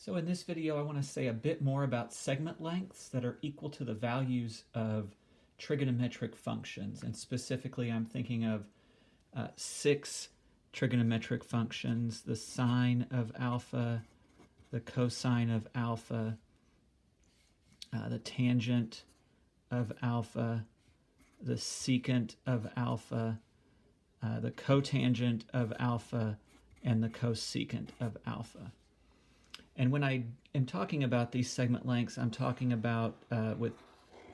So in this video, I want to say a bit more about segment lengths that are equal to the values of trigonometric functions. And specifically, I'm thinking of 6 trigonometric functions: the sine of alpha, the cosine of alpha, the tangent of alpha, the secant of alpha, the cotangent of alpha, and the cosecant of alpha. And when I am talking about these segment lengths, I'm talking about with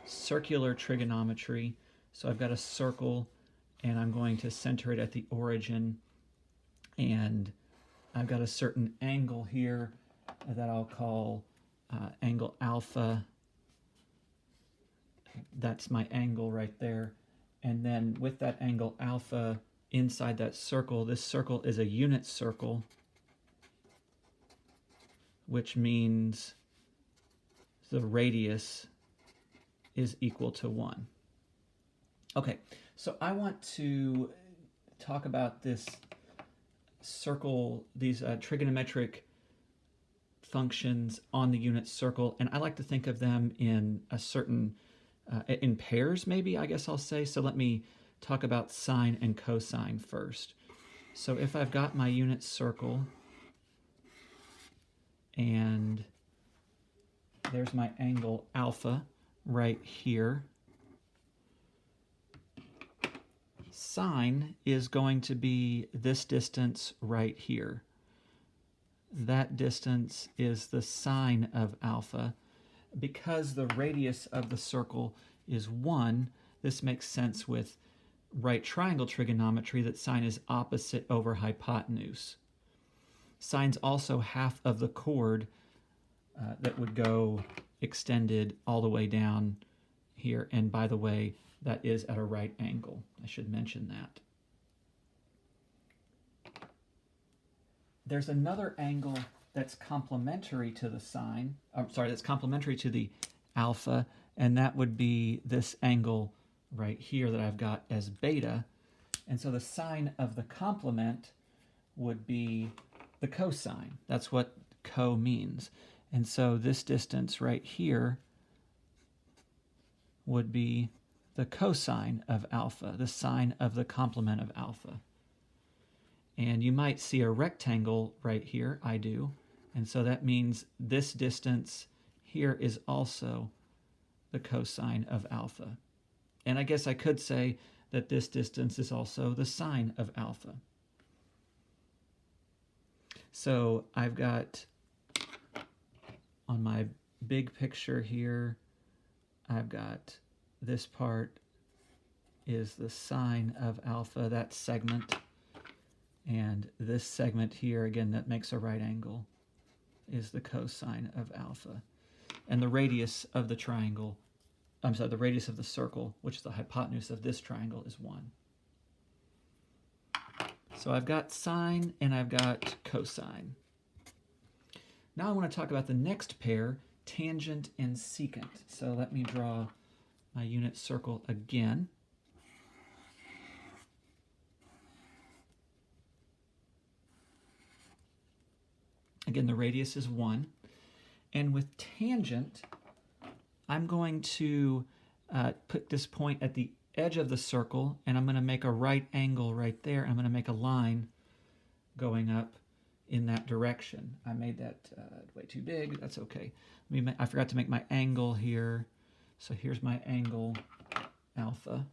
circular trigonometry. So I've got a circle, and I'm going to center it at the origin, and I've got a certain angle here that I'll call angle alpha. That's my angle right there. And then with that angle alpha inside that circle, this circle is a unit circle, which means the radius is equal to 1. Okay, so I want to talk about this circle, these trigonometric functions on the unit circle, and I like to think of them in a certain, in pairs maybe, I guess I'll say. So let me talk about sine and cosine first. So if I've got my unit circle, and there's my angle alpha right here, sine is going to be this distance right here. That distance is the sine of alpha. Because the radius of the circle is 1, this makes sense with right triangle trigonometry that sine is opposite over hypotenuse. Sine's also half of the chord that would go extended all the way down here. And by the way, that is at a right angle. I should mention that. There's another angle that's complementary to the sine. That's complementary to the alpha, and that would be this angle right here that I've got as beta. And so the sine of the complement would be the cosine. That's what co means. And so this distance right here would be the cosine of alpha, the sine of the complement of alpha. And you might see a rectangle right here. I do. And so that means this distance here is also the cosine of alpha. And I guess I could say that this distance is also the sine of alpha. So I've got, on my big picture here, I've got this part is the sine of alpha, that segment. And this segment here, again, that makes a right angle, is the cosine of alpha. And the radius of the triangle, the radius of the circle, which is the hypotenuse of this triangle, is 1. So I've got sine and I've got cosine. Now I want to talk about the next pair, tangent and secant. So let me draw my unit circle again. Again, the radius is 1. And with tangent, I'm going to put this point at the edge of the circle, and I'm going to make a right angle right there. I'm going to make a line going up in that direction. I made that way too big. That's okay. I forgot to make my angle here. So here's my angle alpha.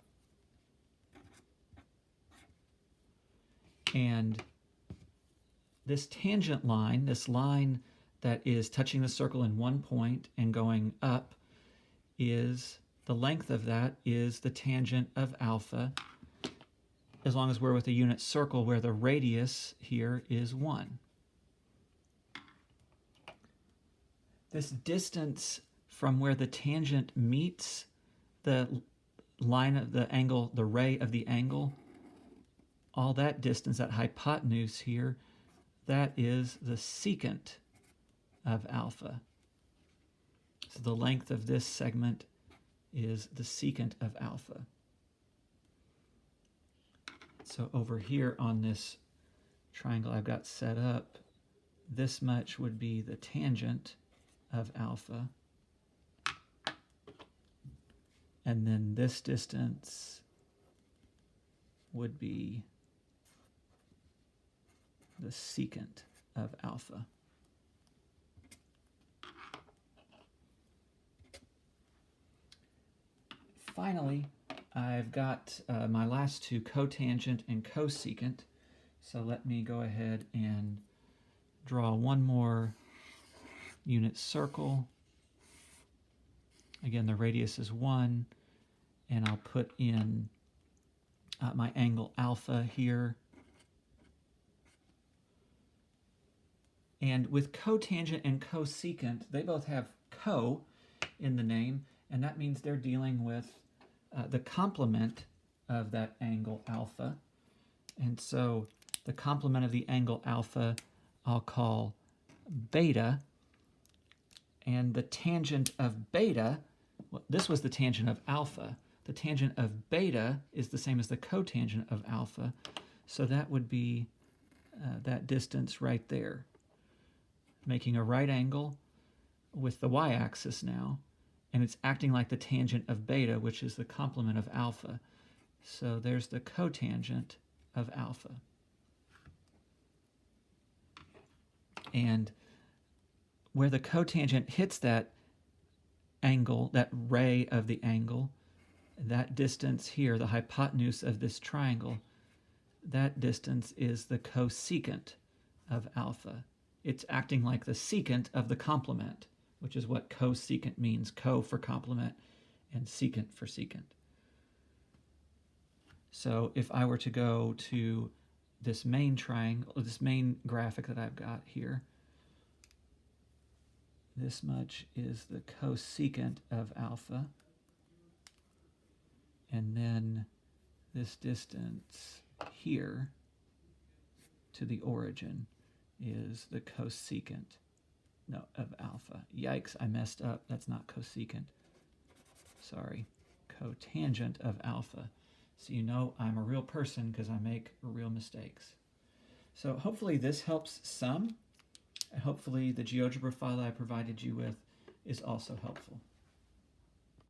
And this tangent line, this line that is touching the circle in one point and going up, is the length of that is the tangent of alpha, as long as we're with a unit circle where the radius here is 1. This distance from where the tangent meets the line of the angle, the ray of the angle, all that distance, that hypotenuse here, that is the secant of alpha. So the length of this segment is the secant of alpha. So over here on this triangle I've got set up, this much would be the tangent of alpha. And then this distance would be the secant of alpha. Finally, I've got my last two, cotangent and cosecant. So let me go ahead and draw one more unit circle. Again, the radius is 1, and I'll put in my angle alpha here. And with cotangent and cosecant, they both have co in the name, and that means they're dealing with the complement of that angle alpha. And so the complement of the angle alpha I'll call beta, and the tangent of beta, well, this was the tangent of alpha. The tangent of beta is the same as the cotangent of alpha, so that would be that distance right there, making a right angle with the y-axis now, and it's acting like the tangent of beta, which is the complement of alpha. So there's the cotangent of alpha. And where the cotangent hits that angle, that ray of the angle, that distance here, the hypotenuse of this triangle, that distance is the cosecant of alpha. It's acting like the secant of the complement, which is what cosecant means, co for complement and secant for secant. So if I were to go to this main triangle, this main graphic that I've got here, this much is the cosecant of alpha, and then this distance here to the origin is the cosecant of alpha. Yikes, I messed up. That's not cosecant. Sorry, cotangent of alpha. So you know I'm a real person because I make real mistakes. So hopefully this helps some. And hopefully the GeoGebra file I provided you with is also helpful.